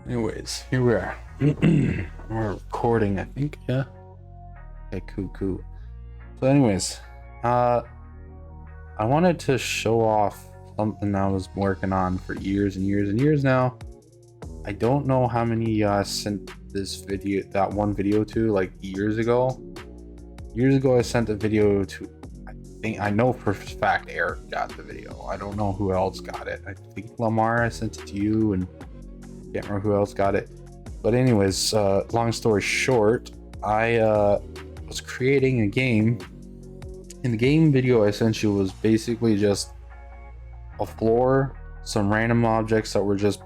Anyways, here we are. We're recording, I think. Yeah. Okay, cool. So, anyways, I wanted to show off something I was working on for years and years and years now. I don't know how many I sent that one video to, like years ago. Years ago, I sent a video to. I know for a fact Eric got the video. I don't know who else got it. I think Lamar, I sent it to you, and can't remember who else got it. But anyways, long story short, I was creating a game. And the game video I sent you was basically just a floor, some random objects that were just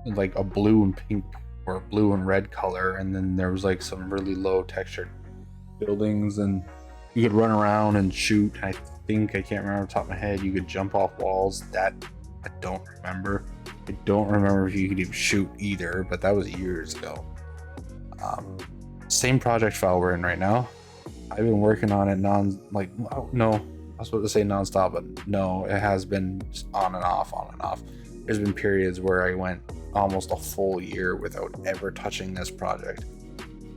like a blue and pink or blue and red color, and then there was like some really low textured buildings, and you could run around and shoot. I can't remember off the top of my head. You could jump off walls. That I don't remember. I don't remember if you could even shoot either, but that was years ago. Same project file we're in right now. I've been working on it no, I was supposed to say non-stop, but no, it has been on and off. There's been periods where I went almost a full year without ever touching this project.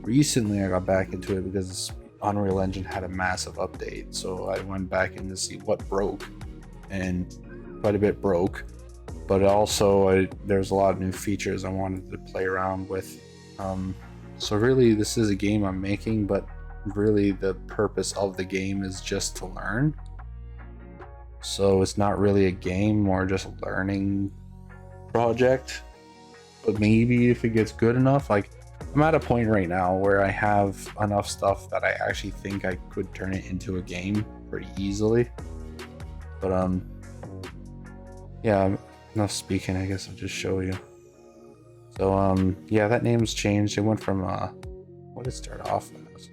Recently, I got back into it because Unreal Engine had a massive update, so I went back in to see what broke, and quite a bit broke. But also, there's a lot of new features I wanted to play around with. So really, this is a game I'm making, but really the purpose of the game is just to learn. So it's not really a game, more just a learning project. But maybe if it gets good enough, like I'm at a point right now where I have enough stuff that I actually think I could turn it into a game pretty easily. But yeah, enough speaking, I guess I'll just show you. So yeah, that name's changed. It went from what did it start off as?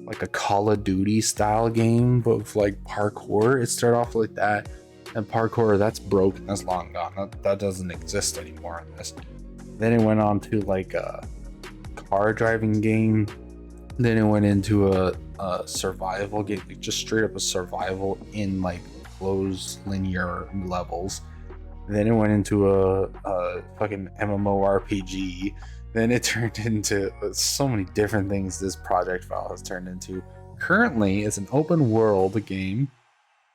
Like a Call of Duty style game, but with like parkour. It started off like that, and parkour, that's broken, that's long gone. That doesn't exist anymore in this. Then it went on to like a car driving game. Then it went into a survival game, like just straight up a survival in like closed linear levels. Then it went into a fucking MMORPG. Then it turned into so many different things. This project file has turned into. Currently, it's an open world game.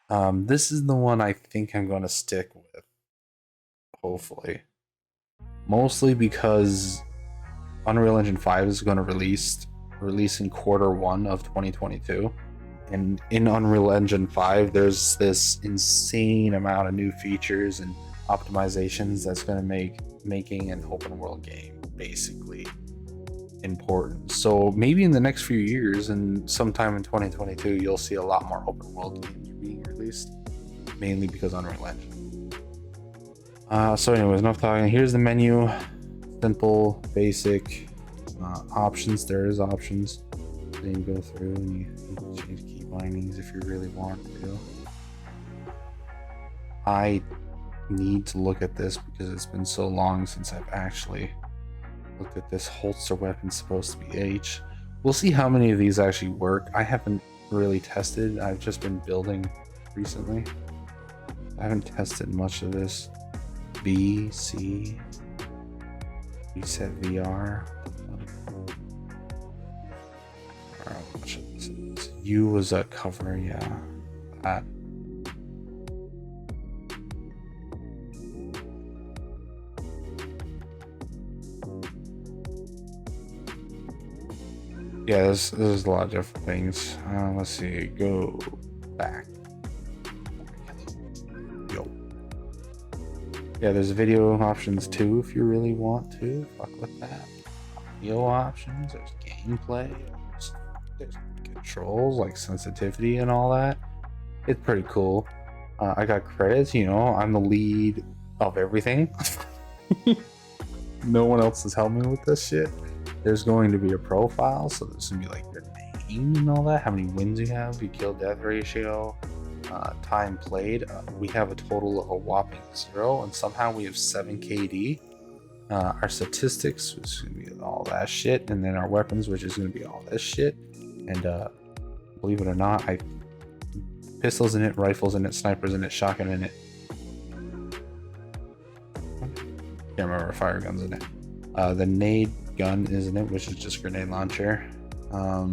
This is the one I think I'm going to stick with, hopefully. Mostly because Unreal Engine 5 is going to release in Q1 of 2022. And in Unreal Engine 5, there's this insane amount of new features and optimizations that's going to make making an open world game basically important. So maybe in the next few years and sometime in 2022, you'll see a lot more open world games being released, mainly because Unreal Engine. So anyways, enough talking. Here's the menu. Simple, basic options. There is options. Then you go through and you can change key bindings if you really want to. I need to look at this because it's been so long since I've actually looked at this. Holster weapon supposed to be H. We'll see how many of these actually work. I haven't really tested. I've just been building recently. I haven't tested much of this. B, C, reset VR. Much of this is. U was a cover, yeah. That. Yeah, there's a lot of different things. Let's see. Go back. Yo. Yeah, there's video options too if you really want to. Fuck with that. Audio options. There's gameplay. There's controls like sensitivity and all that. It's pretty cool. I got credits. I'm the lead of everything. No one else has helped me with this shit. There's going to be a profile, so there's going to be like your name and all that, how many wins you have, your kill death ratio, time played. We have a total of a whopping 0, and somehow we have 7 KD. Our statistics, which is going to be all that shit, and then our weapons, which is going to be all this shit. And believe it or not, I pistols in it, rifles in it, snipers in it, shotgun in it. Can't remember, fire guns in it. The nade gun, isn't it? Which is just grenade launcher. I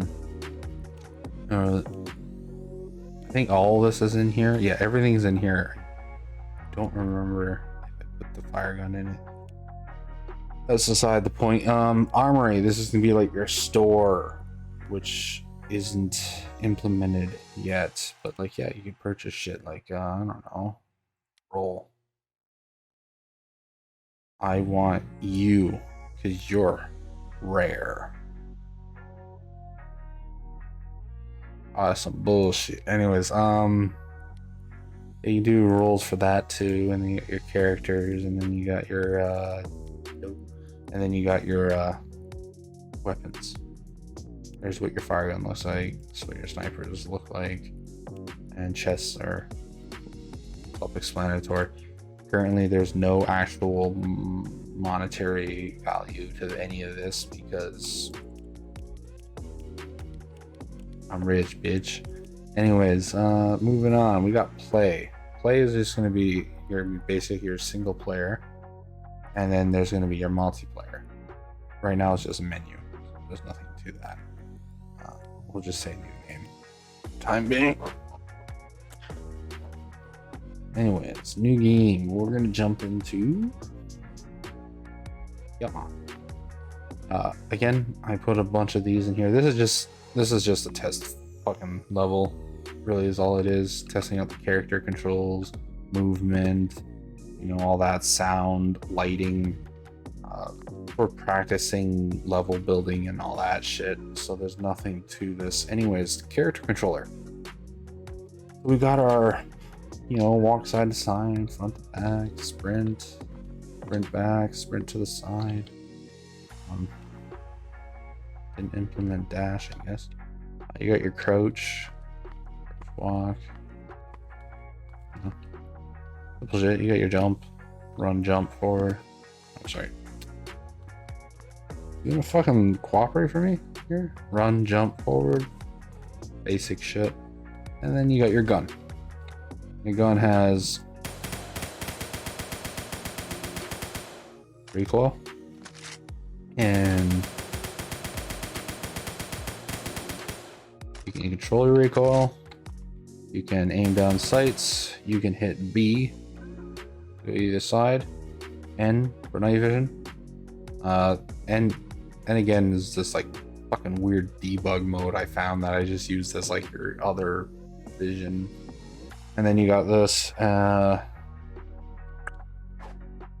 think all this is in here. Yeah, everything's in here. Don't remember if I put the fire gun in it. That's beside the point. Armory, this is gonna be like your store, which isn't implemented yet, but like, yeah, you can purchase shit like I don't know, roll. I want you because you're rare. Some bullshit. Anyways, you do rolls for that too, and then you got your characters, and then you got your weapons. There's what your fire gun looks like. That's what your snipers look like, and chests are self-explanatory. Currently, there's no actual monetary value to any of this because I'm rich, bitch. Anyways, moving on. We got play. Play is just going to be your single player, and then there's going to be your multiplayer. Right now, it's just a menu. There's nothing to that. We'll just say new game. Time being. Anyways, new game. We're gonna jump into. Again, I put a bunch of these in here. This is just a test fucking level. Really is all it is. Testing out the character controls, movement, all that, sound, lighting. We're practicing level building and all that shit. So there's nothing to this. Anyways, character controller. We got our, walk side to side, front to back, sprint back, sprint to the side. Didn't implement dash, I guess. You got your crouch, walk. Simple shit. You got your jump, run, jump forward. I'm sorry. You gonna fucking cooperate for me here? Run, jump forward. Basic shit. And then you got your gun. Your gun has recoil and you can control your recoil. You can aim down sights. You can hit B to either side. N for night vision. And again, is this like fucking weird debug mode I found that I just used as like your other vision. And then you got this.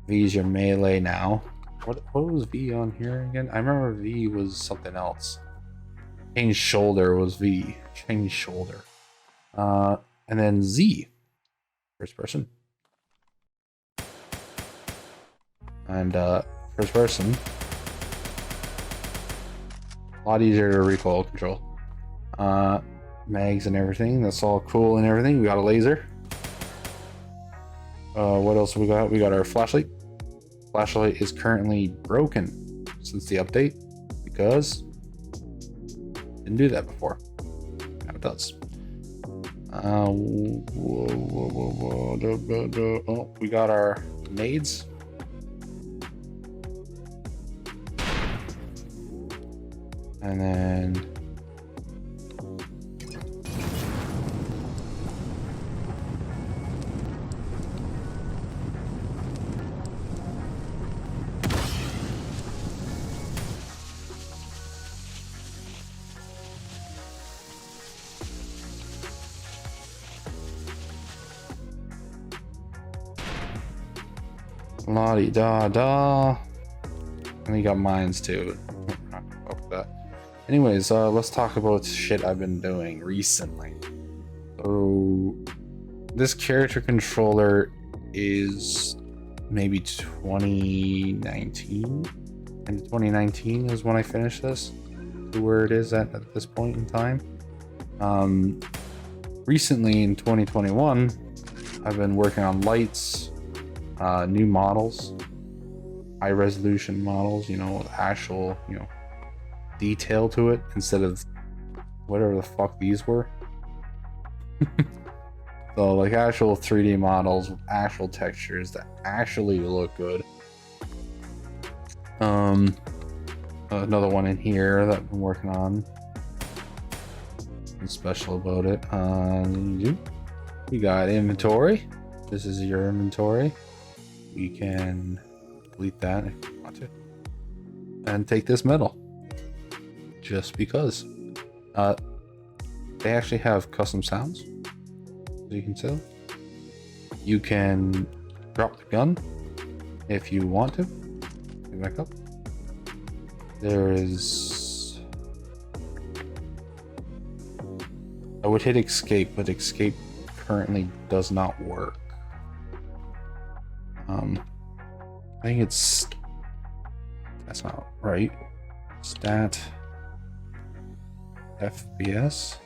V is your melee now. What was V on here again? I remember V was something else. Change shoulder was V. Change shoulder. And then Z. First person. And first person. A lot easier to recoil control. Mags and everything. That's all cool and everything. We got a laser. What else we got? We got our flashlight. Flashlight is currently broken since the update because didn't do that before. Now it does. Oh, we got our nades. And then la di da da. And you got mines too. Not gonna fuck with that. Anyways, let's talk about shit I've been doing recently. So this character controller is maybe 2019. And 2019 is when I finished this, to where it is at this point in time. Recently in 2021, I've been working on lights, new models, high resolution models, with actual, detail to it instead of whatever the fuck these were. So like actual 3D models with actual textures that actually look good. Another one in here that I've been working on. Nothing special about it. We got inventory. This is your inventory. We can delete that if you want to. And take this metal. Just because. They actually have custom sounds. As you can tell. You can drop the gun if you want to. Get back up. There is... I would hit escape, but escape currently does not work. I think it's... That's not right. Stat... FPS?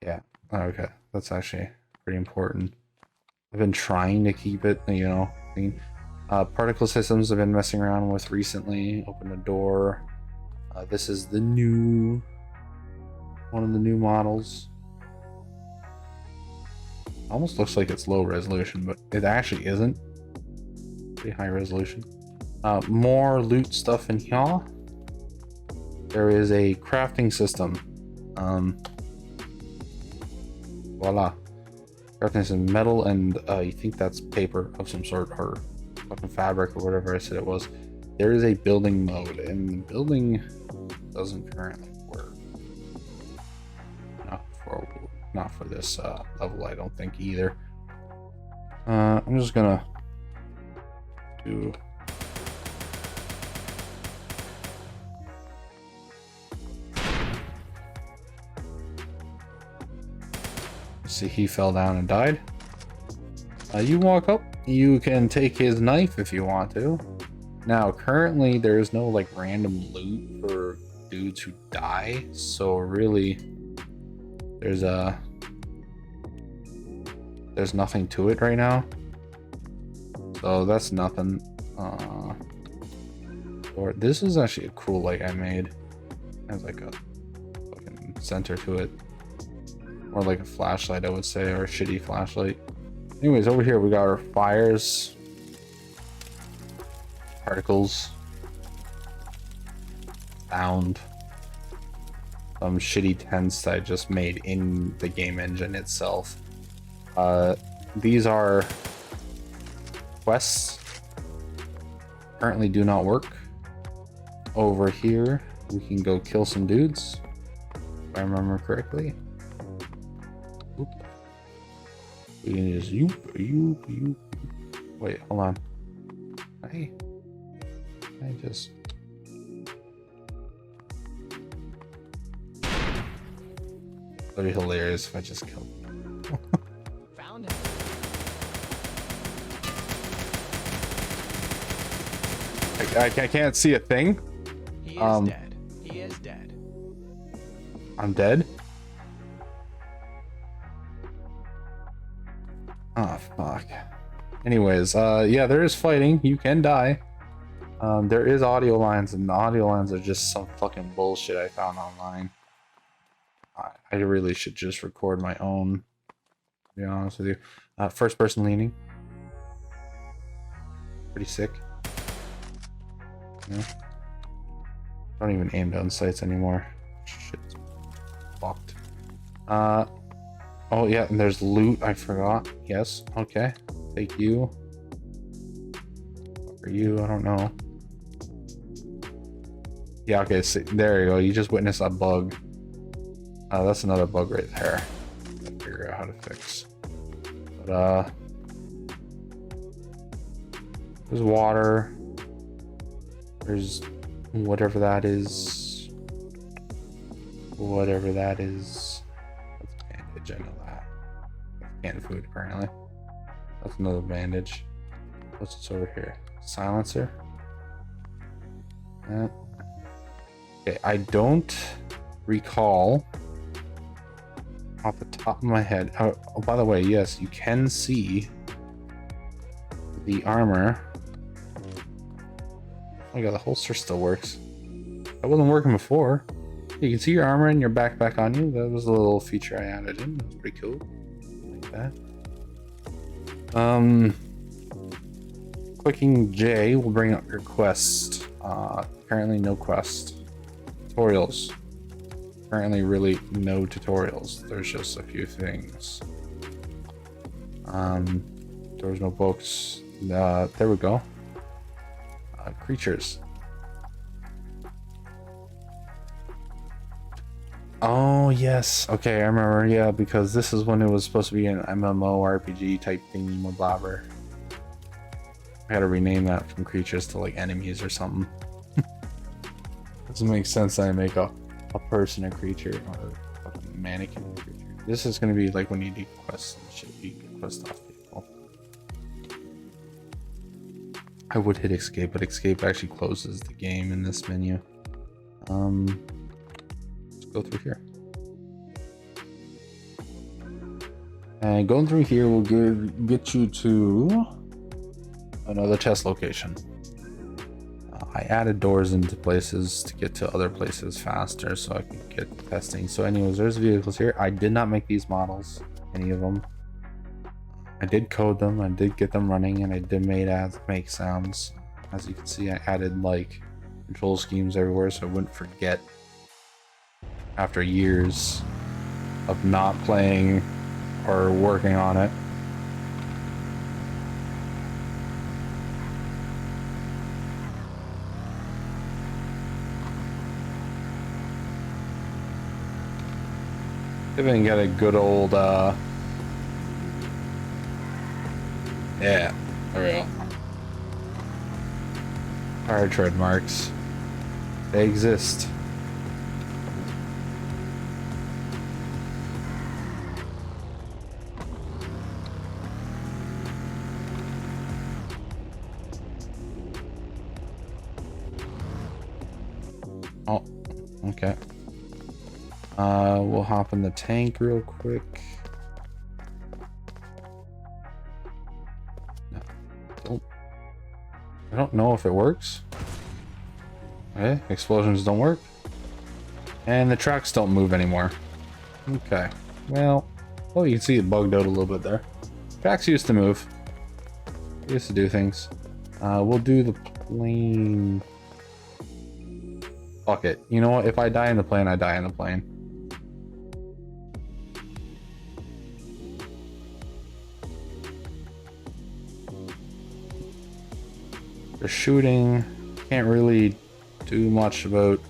Yeah, okay. That's actually pretty important. I've been trying to keep it, you know, clean. Particle systems I've been messing around with recently. Open a door. This is the new... one of the new models. Almost looks like it's low resolution, but it actually isn't. Pretty high resolution. More loot stuff in here. There is a crafting system. Voila. Crafting some metal and I think that's paper of some sort, or fucking fabric or whatever I said it was. There is a building mode, and the building doesn't currently work. Not for this level, I don't think either. I'm just gonna do... See, he fell down and died. You walk up, you can take his knife if you want to. Now, currently, there's no like random loot for dudes who die, so really, there's nothing to it right now. So that's nothing. Or this is actually a cool light I made. It has like a fucking center to it. Or like a flashlight, I would say, or a shitty flashlight. Anyways, over here we got our fires, particles, sound, some shitty tents that I just made in the game engine itself. These are quests. Currently do not work. Over here we can go kill some dudes, if I remember correctly. Oop. We can just yoop. Wait, hold on. I just... That'd be hilarious if I just killed him. Found him. I can't see a thing. He is dead. He is dead. I'm dead? Oh, fuck. Anyways, yeah, there is fighting. You can die. There is audio lines, and the audio lines are just some fucking bullshit I found online. I really should just record my own, to be honest with you. First person leaning. Pretty sick. Yeah. Don't even aim down sights anymore. Shit's fucked. Oh yeah, and there's loot, I forgot. Yes, okay. Take you. What are you? I don't know. Yeah, okay, so there you go. You just witnessed a bug. That's another bug right there. I'll figure out how to fix. But there's water. There's whatever that is. Whatever that is. That's a bandage, I know that. That's canned food, apparently. That's another bandage. What's this over here? Silencer? Yeah. Okay, I don't recall off the top of my head. Oh, by the way, yes, you can see the armor. Oh my god, the holster still works. That wasn't working before. You can see your armor and your backpack on you. That was a little feature I added in. That was pretty cool. Like that. clicking J will bring up your quest. Currently no quest. Tutorials. Currently really no tutorials. There's just a few things. There's no books. There we go. Creatures. Oh yes, okay, I remember. Yeah, because this is when it was supposed to be an MMORPG type thingy mabobber. I gotta rename that from creatures to like enemies or something. Doesn't make sense that I make a person a creature or a mannequin a creature. This is gonna be like when you do quests and shit, you can quest off people. I would hit escape, but escape actually closes the game in this menu. Let's go through here. And going through here will get you to another test location. I added doors into places to get to other places faster so I can get testing. So anyways, there's vehicles here. I did not make these models, any of them. I did code them, I did get them running, and I did make sounds. As you can see, I added like control schemes everywhere so I wouldn't forget after years of not playing or working on it. Even get a good old yeah, there we go. Fire tread marks. They exist. Oh, okay. We'll hop in the tank real quick. No, I don't know if it works. Okay, explosions don't work. And the tracks don't move anymore. Okay, well, oh, you can see it bugged out a little bit there. Tracks used to move. They used to do things. We'll do the plane. Fuck it. You know what? If I die in the plane, I die in the plane. They're shooting. Can't really do much about.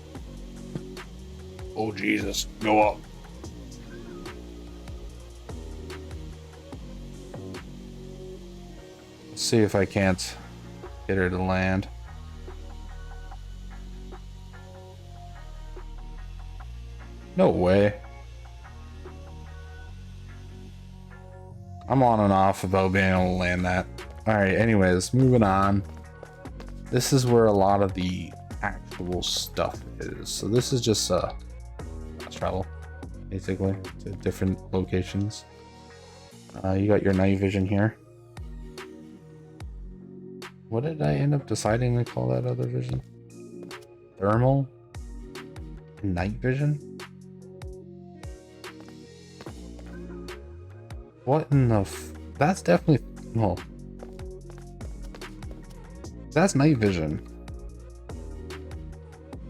Oh Jesus, go up. Let's see if I can't get her to land. No way. I'm on and off about being able to land that. Alright, anyways, moving on. This is where a lot of the actual stuff is. So this is just fast travel, basically, to different locations. You got your night vision here. What did I end up deciding to call that other vision? Thermal? Night vision? What in the that's definitely, well, that's night vision.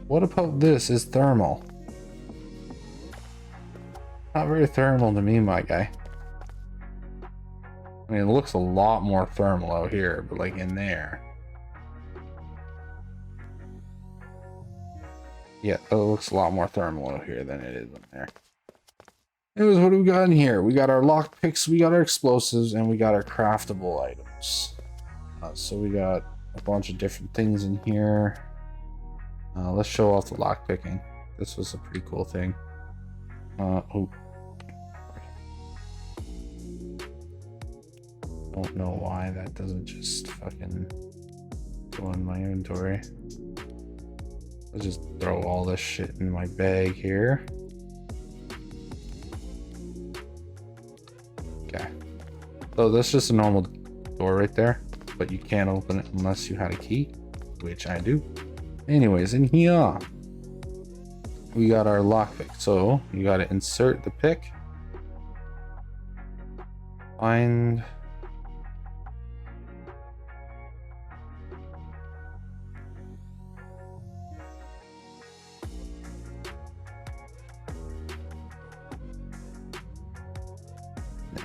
What about this is thermal? Not very thermal to me, my guy. I mean, it looks a lot more thermal out here, but like in there. Yeah, it looks a lot more thermal out here than it is in there. Anyways, what do we got in here? We got our lockpicks, we got our explosives, and we got our craftable items. So we got a bunch of different things in here. Let's show off the lockpicking. This was a pretty cool thing. Oh. Don't know why that doesn't just fucking go in my inventory. Let's just throw all this shit in my bag here. Okay. So that's just a normal door right there, but you can't open it unless you had a key, which I do. Anyways, in here we got our lockpick. So you got to insert the pick, find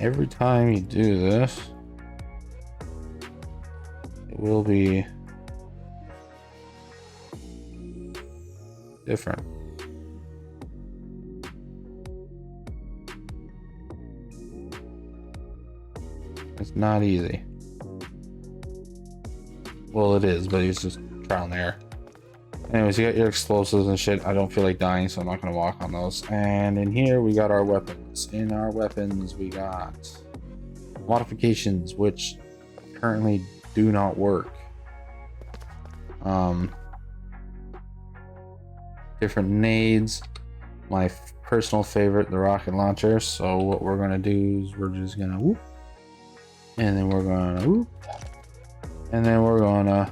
every time you do this, it will be different. It's not easy. Well, it is, but he's just trial and error. Anyways, you got your explosives and shit. I don't feel like dying, so I'm not gonna walk on those. And in here, we got our weapons. In our weapons, we got modifications, which currently do not work. Different nades. My personal favorite, the rocket launcher. So what we're gonna do is we're just gonna whoop, and then we're gonna whoop, and then we're gonna,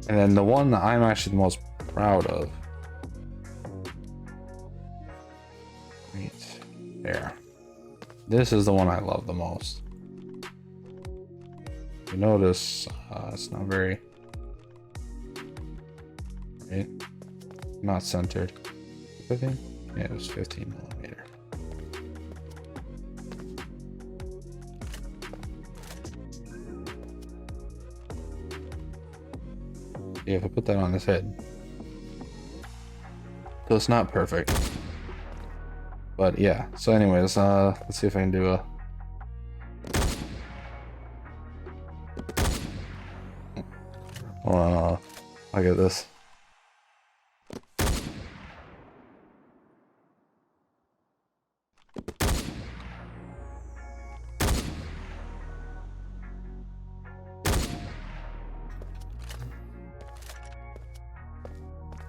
and then the one that I'm actually the most proud of, right there. This is the one I love the most. You notice it's not very, right? Not centered. I think, yeah, it was 15 millimeter. Yeah, if I put that on his head, so it's not perfect. But yeah, so anyways, let's see if I can do a, hold on, I'll get this.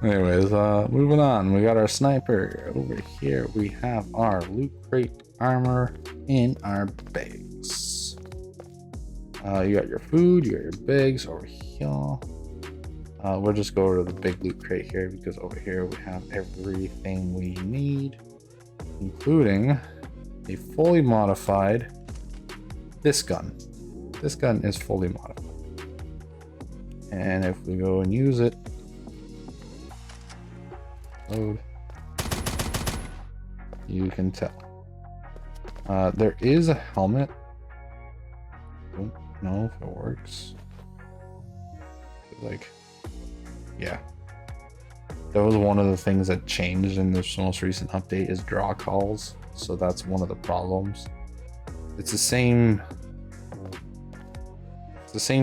Anyways, moving on. We got our sniper over here. We have our loot crate armor in our bags. You got your food, you got your bags over here. We'll just go over to the big loot crate here because over here we have everything we need, including a fully modified this gun. This gun is fully modified. And if we go and use it, load, you can tell. There is a helmet. Don't know if it works. Like, yeah. That was one of the things that changed in this most recent update is draw calls. So that's one of the problems. It's the same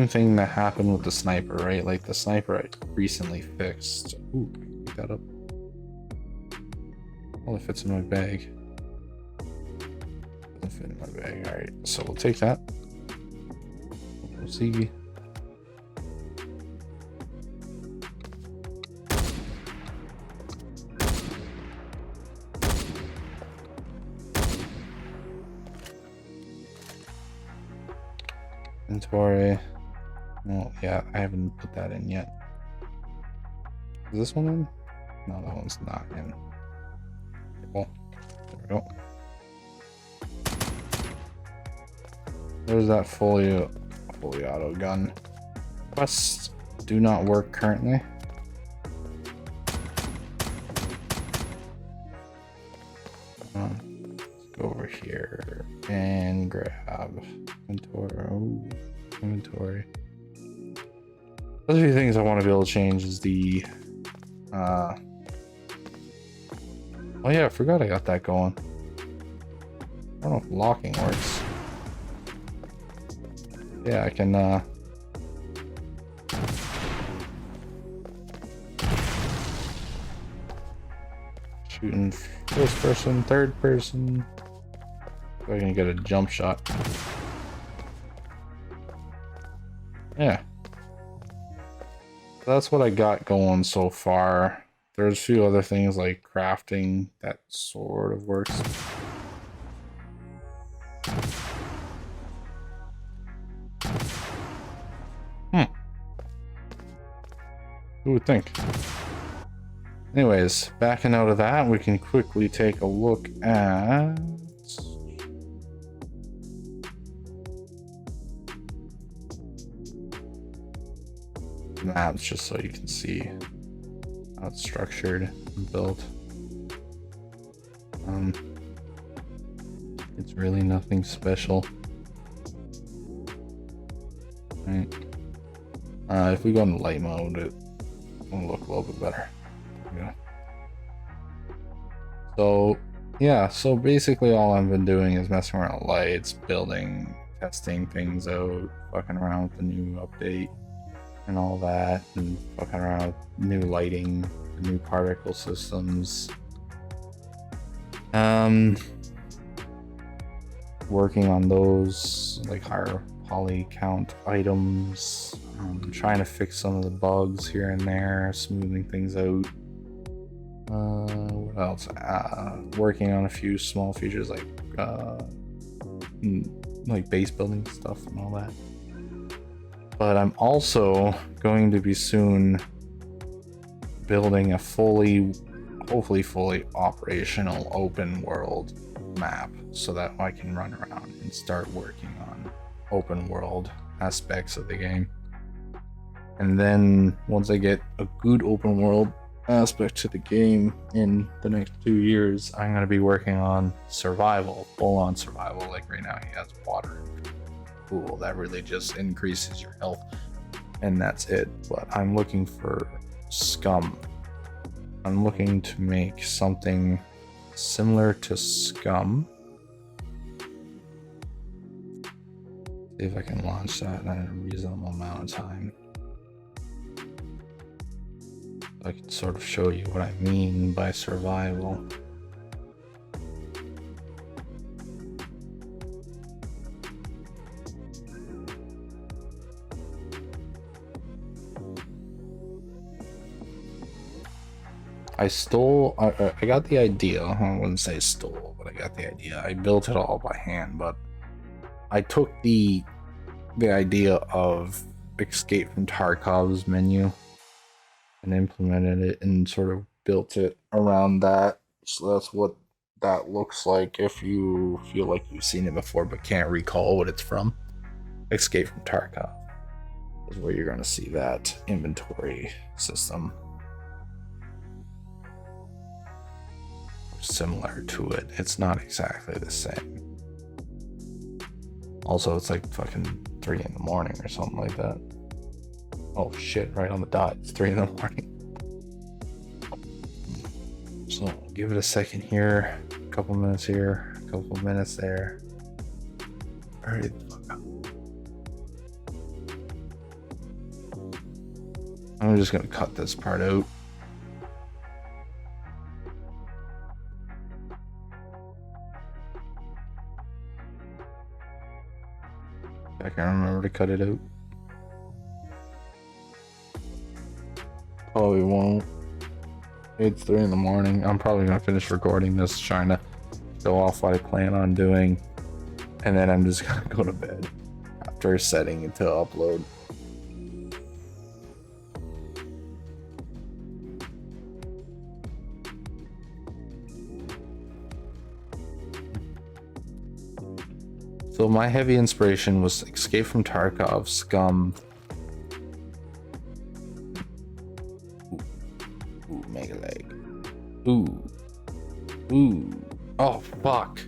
thing that happened with the sniper, right? Like the sniper I recently fixed. Ooh, pick that up. Well, it fits in my bag. Doesn't fit in my bag. Alright, so we'll take that. We'll see. Inventory. Well, yeah, I haven't put that in yet. Is this one in? No, that one's not in. Well, there we go. There's that fully auto gun. Quests do not work currently. Let's go over here and grab inventory. Oh, inventory. Those are the things I want to be able to change is the oh yeah, I forgot I got that going. I don't know if locking works. Yeah, I can shooting first person, third person. So I can get a jump shot. Yeah. That's what I got going so far. There's a few other things like crafting that sort of works. Who would think? Anyways, backing out of that, we can quickly take a look at maps just so you can see how it's structured and built. It's really nothing special. Right. If we go into light mode, it will look a little bit better. Yeah. So yeah, so basically all I've been doing is messing around with lights, building, testing things out, fucking around with the new update and all that, and fucking around with new lighting, new particle systems. Working on those, like higher poly count items, trying to fix some of the bugs here and there, smoothing things out. What else? Working on a few small features like base building stuff and all that. But I'm also going to be soon building a hopefully fully operational open world map so that I can run around and start working on open world aspects of the game. And then once I get a good open world aspect to the game in the next 2 years, I'm going to be working on survival, full-on survival. Like right now he has water pool that really just increases your health, and that's it. But I'm looking for Scum. I'm looking to make something similar to Scum. See if I can launch that in a reasonable amount of time. I can sort of show you what I mean by survival. I got the idea. I wouldn't say stole, but I got the idea. I built it all by hand, but I took the idea of Escape from Tarkov's menu and implemented it and sort of built it around that. So that's what that looks like if you feel like you've seen it before but can't recall what it's from. Escape from Tarkov is where you're going to see that inventory system. Similar to it. It's not exactly the same. Also, it's like fucking 3 in the morning or something like that. Oh shit, right on the dot. It's 3 in the morning. So give it a second here. A couple minutes here. A couple minutes there. Hurry the fuck up. I'm just gonna cut this part out. I can remember to cut it out. Probably won't. It's 3 in the morning. I'm probably gonna finish recording this, trying to show off what I plan on doing, and then I'm just gonna go to bed after setting it to upload. So my heavy inspiration was Escape from Tarkov, Scum. Ooh, Mega Leg. Ooh. Oh, fuck.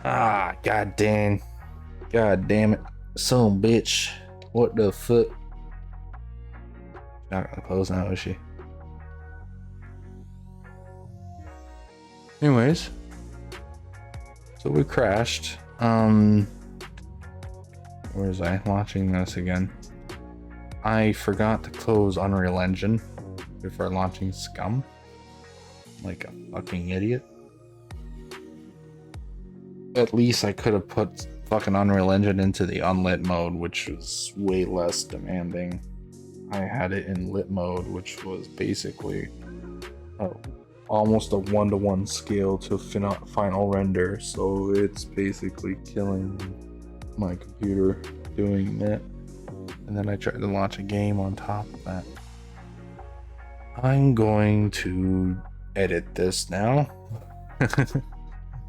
Ah, god damn it. Son bitch. What the fuck? Not gonna close now, is she? Anyways. So we crashed. Where was I launching this again? I forgot to close Unreal Engine before launching Scum. Like a fucking idiot. At least I could have put fucking Unreal Engine into the unlit mode, which was way less demanding. I had it in lit mode, which was basically almost a 1-to-1 scale to final render, so it's basically killing my computer doing that. And then I tried to launch a game on top of that. I'm going to edit this now.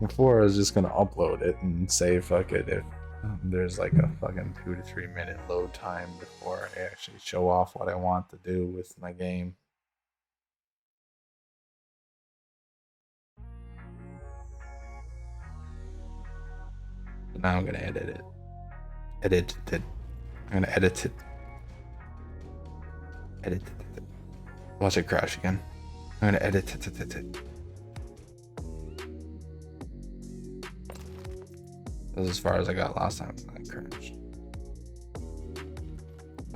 Before I was just gonna upload it and say fuck it if there's like a fucking 2 to 3 minute load time before I actually show off what I want to do with my game. Now I'm gonna edit it. Edit it. I'm gonna edit it. Edit it. Watch it crash again. I'm gonna edit it. That's as far as I got last time. I crashed.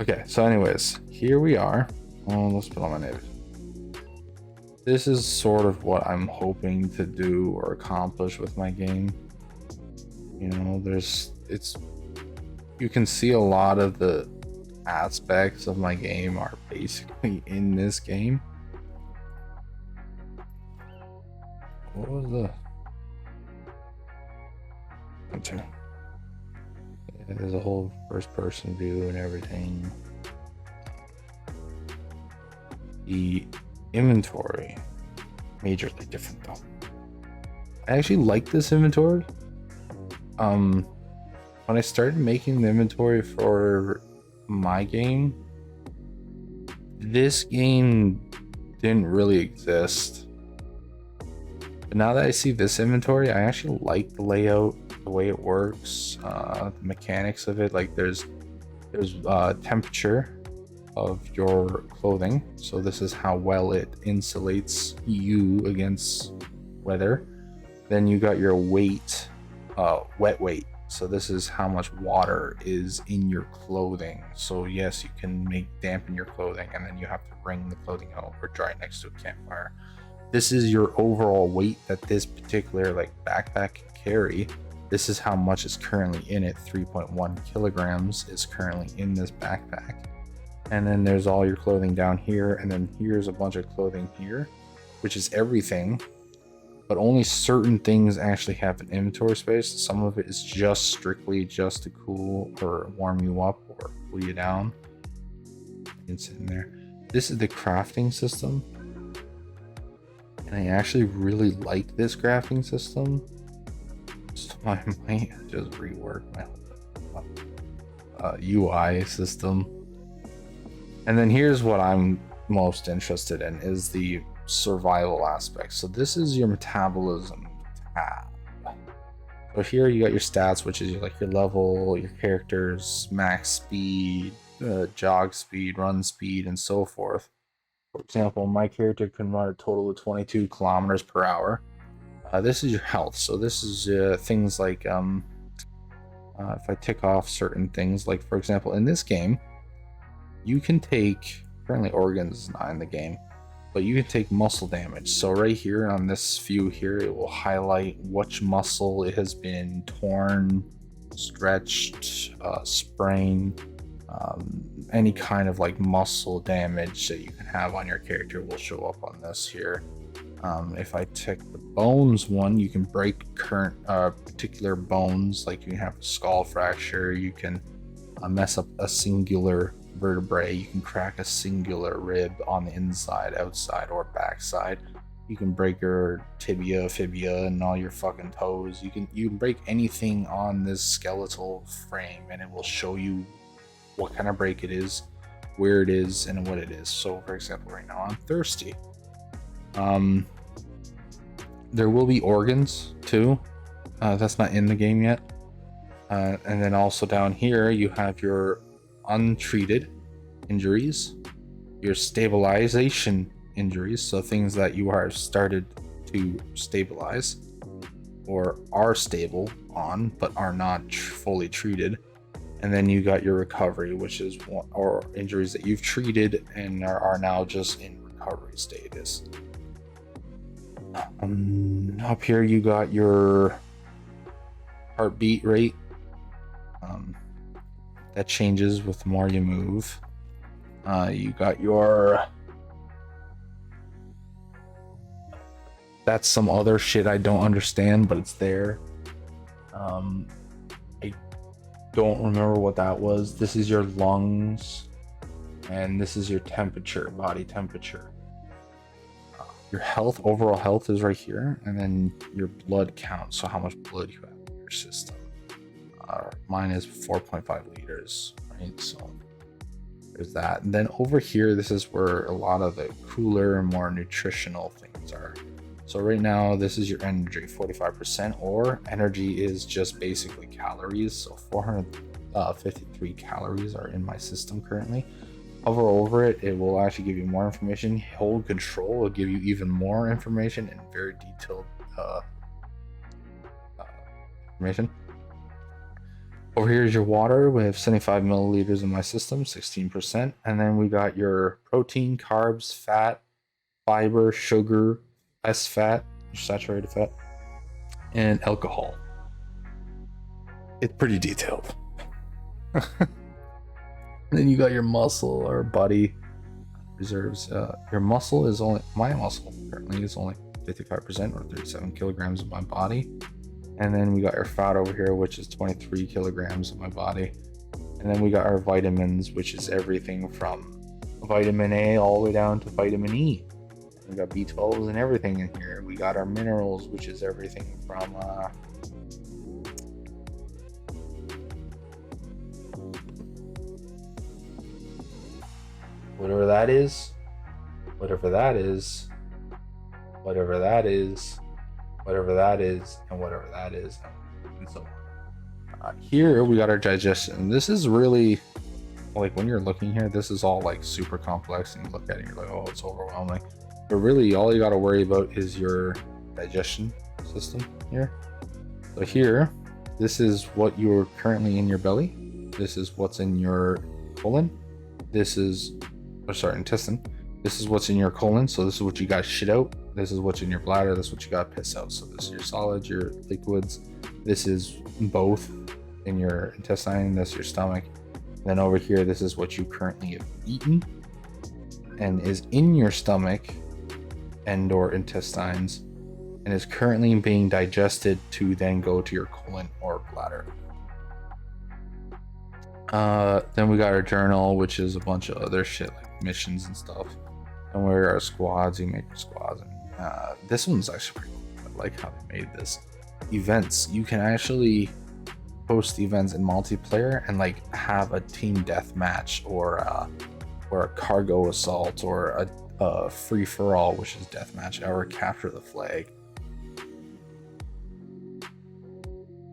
Okay, so anyways, here we are. Oh, let's put on my native. This is sort of what I'm hoping to do or accomplish with my game. You know, you can see a lot of the aspects of my game are basically in this game. What was the... Okay. Yeah, there's a whole first person view and everything. The inventory, majorly different though. I actually like this inventory. When I started making the inventory for my game, this game didn't really exist. But now that I see this inventory, I actually like the layout, the way it works, the mechanics of it. Like there's temperature of your clothing, so this is how well it insulates you against weather. Then you got your weight, wet weight, so this is how much water is in your clothing. So yes, you can dampen your clothing, and then you have to wring the clothing out or dry it next to a campfire. This is your overall weight that this particular like backpack can carry. This is how much is currently in it. 3.1 kilograms is currently in this backpack. And then there's all your clothing down here, and then here's a bunch of clothing here, which is everything, but only certain things actually have an inventory space. Some of it is just strictly just to cool or warm you up or cool you down. It's in there. This is the crafting system, and I actually really like this crafting system, so I might just rework my whole UI system. And then here's what I'm most interested in, is the survival aspect. So this is your metabolism tab. So here you got your stats, which is like your level, your character's max speed, jog speed, run speed, and so forth. For example, my character can run a total of 22 kilometers per hour. This is your health. So this is things like if I tick off certain things, like for example, in this game, you can take, currently organs is not in the game, but you can take muscle damage. So right here on this view here, it will highlight which muscle it has been torn, stretched, sprained, any kind of like muscle damage that you can have on your character will show up on this here. If I tick the bones one, you can break particular bones, like you can have a skull fracture, you can mess up a singular vertebrae, you can crack a singular rib on the inside, outside, or backside. You can break your tibia, fibula, and all your fucking toes. You can break anything on this skeletal frame, and it will show you what kind of break it is, where it is, and what it is. So for example, right now I'm thirsty. There will be organs too. That's not in the game yet. And then also down here you have your untreated injuries, your stabilization injuries, so things that you are started to stabilize or are stable on but are not fully treated. And then you got your recovery, which is or injuries that you've treated and are now just in recovery status. Up here you got your heartbeat rate. That changes with the more you move. You got your... That's some other shit I don't understand, but it's there. I don't remember what that was. This is your lungs, and this is your temperature, body temperature. Your health, overall health is right here, and then your blood count, so how much blood you have in your system. Mine is 4.5 liters, right? So there's that. And then over here, this is where a lot of the cooler and more nutritional things are. So right now, this is your energy, 45%, or energy is just basically calories. So 453 calories are in my system currently. Hover over it, it will actually give you more information. Hold control will give you even more information and very detailed information. Over here is your water. We have 75 milliliters in my system, 16%. And then we got your protein, carbs, fat, fiber, sugar, less fat, saturated fat, and alcohol. It's pretty detailed. Then you got your muscle or body reserves. Your muscle is only, my muscle currently is only 55% or 37 kilograms of my body. And then we got our fat over here, which is 23 kilograms of my body. And then we got our vitamins, which is everything from vitamin A all the way down to vitamin E. We got B12s and everything in here. We got our minerals, which is everything from whatever that is, whatever that is, whatever that is, whatever that is, and whatever that is, and so on. Here we got our digestion. This is really, like, when you're looking here, this is all like super complex, and you look at it and you're like, oh, it's overwhelming. But really, all you got to worry about is your digestion system here. So here, this is what you're currently in your belly. This is what's in your colon. This is, or sorry, intestine. This is what's in your colon. So this is what you got to shit out. This is what's in your bladder. This is what you got to piss out. So this is your solids, your liquids. This is both in your intestine. That's your stomach. And then over here, this is what you currently have eaten and is in your stomach and or intestines and is currently being digested to then go to your colon or bladder. Then we got our journal, which is a bunch of other shit like missions and stuff. And where our squads, you make your squads. And this one's actually pretty cool. I like how they made this. Events, you can actually post events in multiplayer and like have a team deathmatch or a cargo assault or a free for all, which is deathmatch, or capture the flag.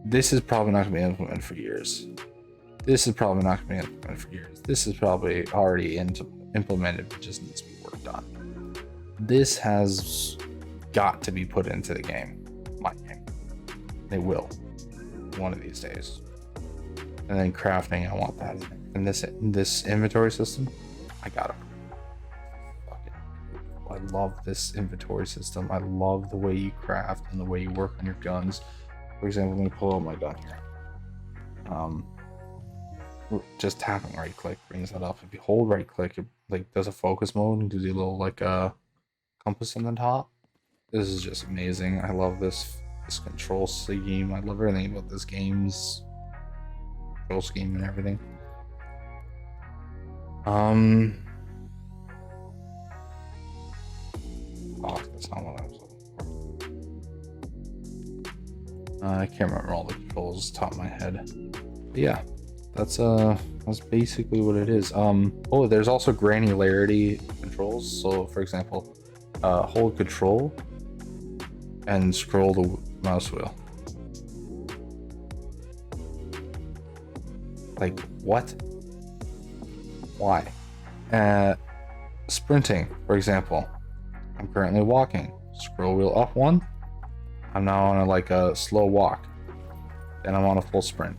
This is probably not going to be implemented for years. This is probably not going to be implemented for years. This is probably already implemented, but just needs to be worked on. This has got to be put into the game, my game. They will, one of these days. And then crafting, I want that in this inventory system. I gotta. I love this inventory system. I love the way you craft and the way you work on your guns. For example, let me pull out my gun here. Just tapping right click brings that up. If you hold right click, it like does a focus mode and gives you a little like compass on the top. This is just amazing. I love this control scheme. I love everything about this game's control scheme and everything. Oh, that's not what I was looking for. I can't remember all the controls off the top of my head. But yeah, that's basically what it is. Oh, there's also granularity controls. So for example, hold control and scroll the mouse wheel. Like what? Why? Sprinting, for example. I'm currently walking. Scroll wheel up one. I'm now on a slow walk. Then I'm on a full sprint.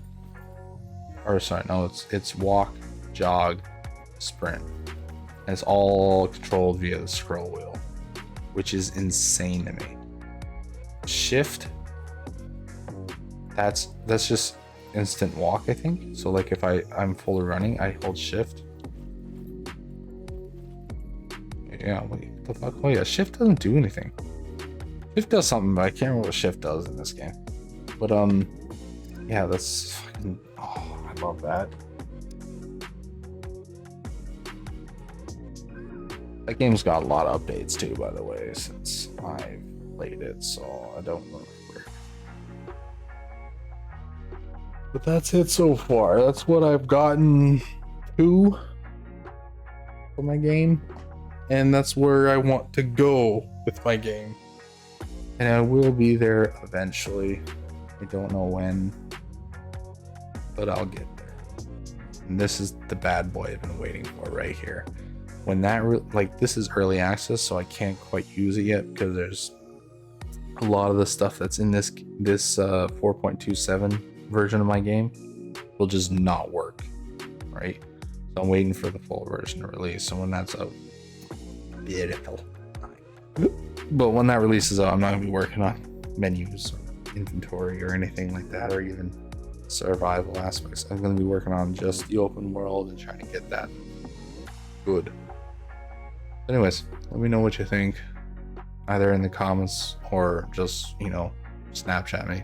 Or sorry, no, it's walk, jog, sprint. And it's all controlled via the scroll wheel, which is insane to me. Shift. That's just instant walk, I think. So like if I'm fully running, I hold shift. Yeah, wait, the fuck? Oh yeah, shift doesn't do anything. Shift does something, but I can't remember what shift does in this game. But yeah, that's fucking, oh, I love that. That game's got a lot of updates too, by the way, since I've played it, so I don't remember. But that's it so far. That's what I've gotten to for my game. And that's where I want to go with my game. And I will be there eventually. I don't know when, but I'll get there. And this is the bad boy I've been waiting for right here. When that this is early access, so I can't quite use it yet because there's a lot of the stuff that's in this 4.27 version of my game will just not work, right? So I'm waiting for the full version to release. So when that's out, beautiful. But when that releases out, I'm not gonna be working on menus, or inventory, or anything like that, or even survival aspects. I'm gonna be working on just the open world and trying to get that good. Anyways, let me know what you think, either in the comments or just, Snapchat me.